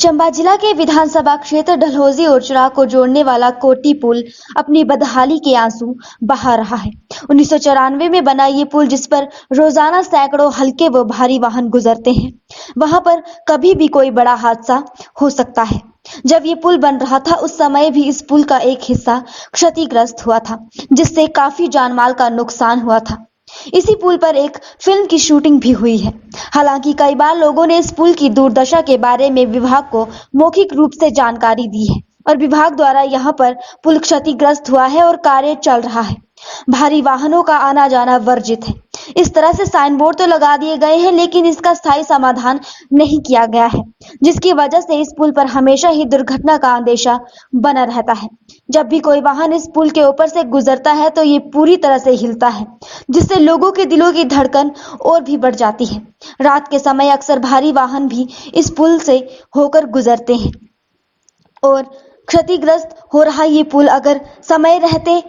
चंबा जिला के विधानसभा क्षेत्र डलहौजी और चुराह को जोड़ने वाला कोटी पुल अपनी बदहाली के आंसू बहा रहा है। 1994 में बना ये पुल, जिस पर रोजाना सैकड़ों हल्के व भारी वाहन गुजरते हैं, वहां पर कभी भी कोई बड़ा हादसा हो सकता है। जब ये पुल बन रहा था, उस समय भी इस पुल का एक हिस्सा क्षतिग्रस्त हुआ था, जिससे काफी जानमाल का नुकसान हुआ था। इसी पुल पर एक फिल्म की शूटिंग भी हुई है। हालांकि कई बार लोगों ने इस पुल की दुर्दशा के बारे में विभाग को मौखिक रूप से जानकारी दी है और विभाग द्वारा यहां पर पुल क्षतिग्रस्त हुआ है और कार्य चल रहा है। भारी वाहनों का आना जाना वर्जित है। इस तरह से साइन बोर्ड तो लगा दिए गए हैं, लेकिन इसका स्थायी समाधान नहीं किया गया है, जिसकी वजह से इस पुल पर हमेशा ही दुर्घटना का अंदेशा बना रहता है। जब भी कोई वाहन इस पुल के ऊपर से गुजरता है तो ये पूरी तरह से हिलता है, जिससे लोगों के दिलों की धड़कन और भी बढ़ जाती है। रात के समय अक्सर भारी वाहन भी इस पुल से होकर गुजरते हैं और क्षतिग्रस्त हो रहा ये पुल अगर समय रहते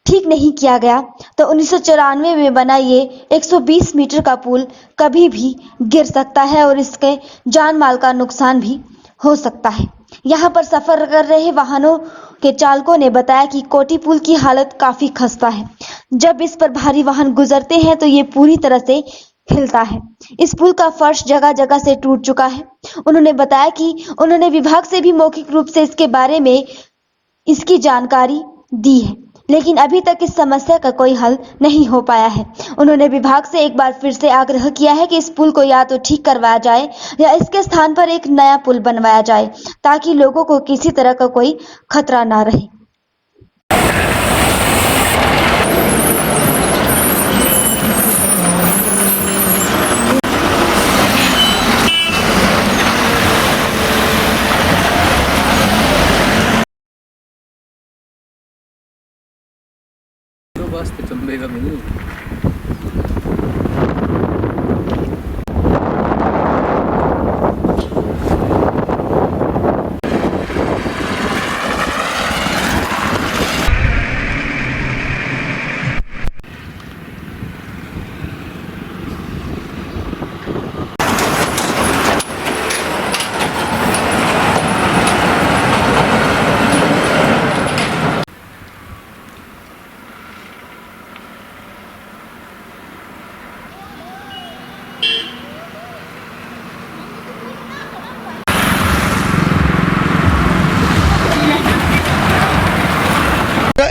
ठीक नहीं किया गया तो 1994 में बना ये 120 मीटर का पुल कभी भी गिर सकता है और इसके जान माल का नुकसान भी हो सकता है। यहाँ पर सफर कर रहे वाहनों के चालकों ने बताया कि कोटी पुल की हालत काफी खस्ता है। जब इस पर भारी वाहन गुजरते हैं तो ये पूरी तरह से हिलता है। इस पुल का फर्श जगह जगह से टूट चुका है। उन्होंने बताया कि उन्होंने विभाग से भी मौखिक रूप से इसके बारे में इसकी जानकारी दी है, लेकिन अभी तक इस समस्या का कोई हल नहीं हो पाया है। उन्होंने विभाग से एक बार फिर से आग्रह किया है कि इस पुल को या तो ठीक करवाया जाए या इसके स्थान पर एक नया पुल बनवाया जाए, ताकि लोगों को किसी तरह का कोई खतरा ना रहे। बस तो चंबेगा नहीं।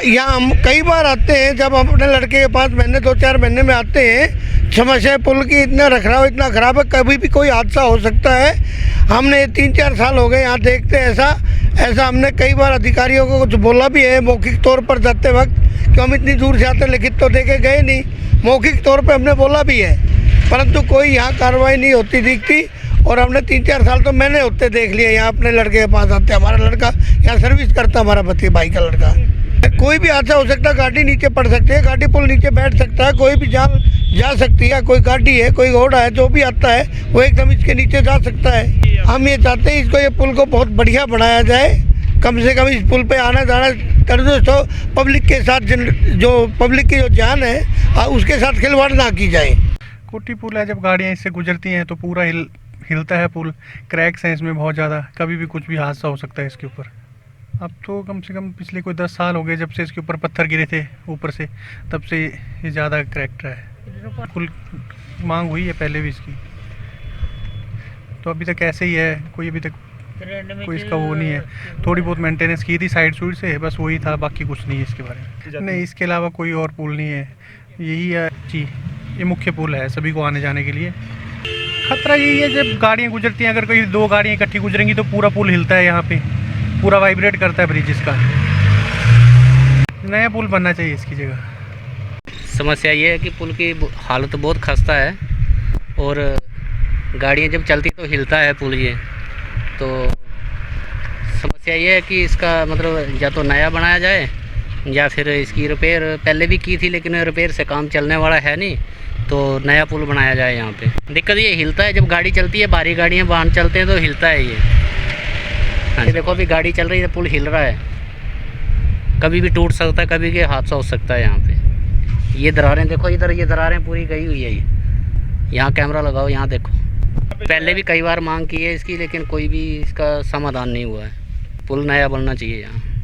यहाँ हम कई बार आते हैं, जब हम अपने लड़के के पास महीने 2-4 महीने में आते हैं। समस्या पुल की इतना रखरखाव इतना ख़राब है, कभी भी कोई हादसा हो सकता है। हमने 3-4 साल हो गए यहाँ देखते ऐसा हमने कई बार अधिकारियों को कुछ बोला भी है मौखिक तौर पर जाते वक्त कि हम इतनी दूर से आते, लिखित तो देके गए नहीं, मौखिक तौर पर हमने बोला भी है, परंतु कोई यहाँ कार्रवाई नहीं होती दिखती। और हमने 3-4 साल तो मैंने होते देख लिए यहाँ अपने लड़के के पास आते। हमारा लड़का यहाँ सर्विस करता, हमारा पति भाई का लड़का। कोई भी हादसा हो सकता है, गाड़ी नीचे पड़ सकती है, गाड़ी पुल नीचे बैठ सकता है, कोई भी जान जा सकती है, कोई गाड़ी है, कोई घोड़ा है, जो भी आता है वो एकदम इसके नीचे जा सकता है। हम ये चाहते हैं इसको, ये पुल को बहुत बढ़िया बनाया जाए, कम से कम इस पुल पे आना जाना कर दो तो पब्लिक के साथ जो पब्लिक की जो जान है उसके साथ खिलवाड़ ना की जाए। कोटी पुल है, जब गाड़ियाँ इससे गुजरती हैं तो पूरा हिलता है पुल। क्रैक्स हैं इसमें बहुत ज़्यादा, कभी भी कुछ भी हादसा हो सकता है इसके ऊपर। अब तो कम से कम पिछले कोई 10 साल हो गए जब से इसके ऊपर पत्थर गिरे थे ऊपर से, तब से ये ज़्यादा क्रैक्ड है। फुल मांग हुई है पहले भी इसकी, तो अभी तक ऐसे ही है, कोई अभी तक कोई इसका वो नहीं है। थोड़ी बहुत मेंटेनेंस की थी साइड सूड से, बस वही था, बाकी कुछ नहीं है इसके बारे में। नहीं, इसके अलावा कोई और पुल नहीं है, यही है जी, ये मुख्य पुल है सभी को आने जाने के लिए। खतरा यही है जब गाड़ियाँ गुजरती हैं, अगर कोई 2 गाड़ियाँ इकट्ठी गुजरेंगी तो पूरा पुल हिलता है, यहाँ पे पूरा वाइब्रेट करता है ब्रिज इसका। नया पुल बनना चाहिए इसकी जगह। समस्या ये है कि पुल की हालत बहुत खस्ता है और गाड़ियाँ जब चलती तो हिलता है पुल ये। तो समस्या ये है कि इसका मतलब या तो नया बनाया जाए या फिर इसकी रिपेयर पहले भी की थी, लेकिन रिपेयर से काम चलने वाला है नहीं, तो नया पुल बनाया जाए। यहाँ पे दिक्कत ये हिलता है, जब गाड़ी चलती है, भारी गाड़ियाँ वाहन चलते हैं तो हिलता है ये। हाँ, देखो अभी गाड़ी चल रही है, पुल हिल रहा है, कभी भी टूट सकता है, कभी भी हादसा हो सकता है। यहाँ पे ये दरारें देखो, इधर ये दरारें पूरी गई हुई है। ये यहाँ कैमरा लगाओ, यहाँ देखो। पहले भी कई बार मांग की है इसकी, लेकिन कोई भी इसका समाधान नहीं हुआ है। पुल नया बनना चाहिए यहाँ।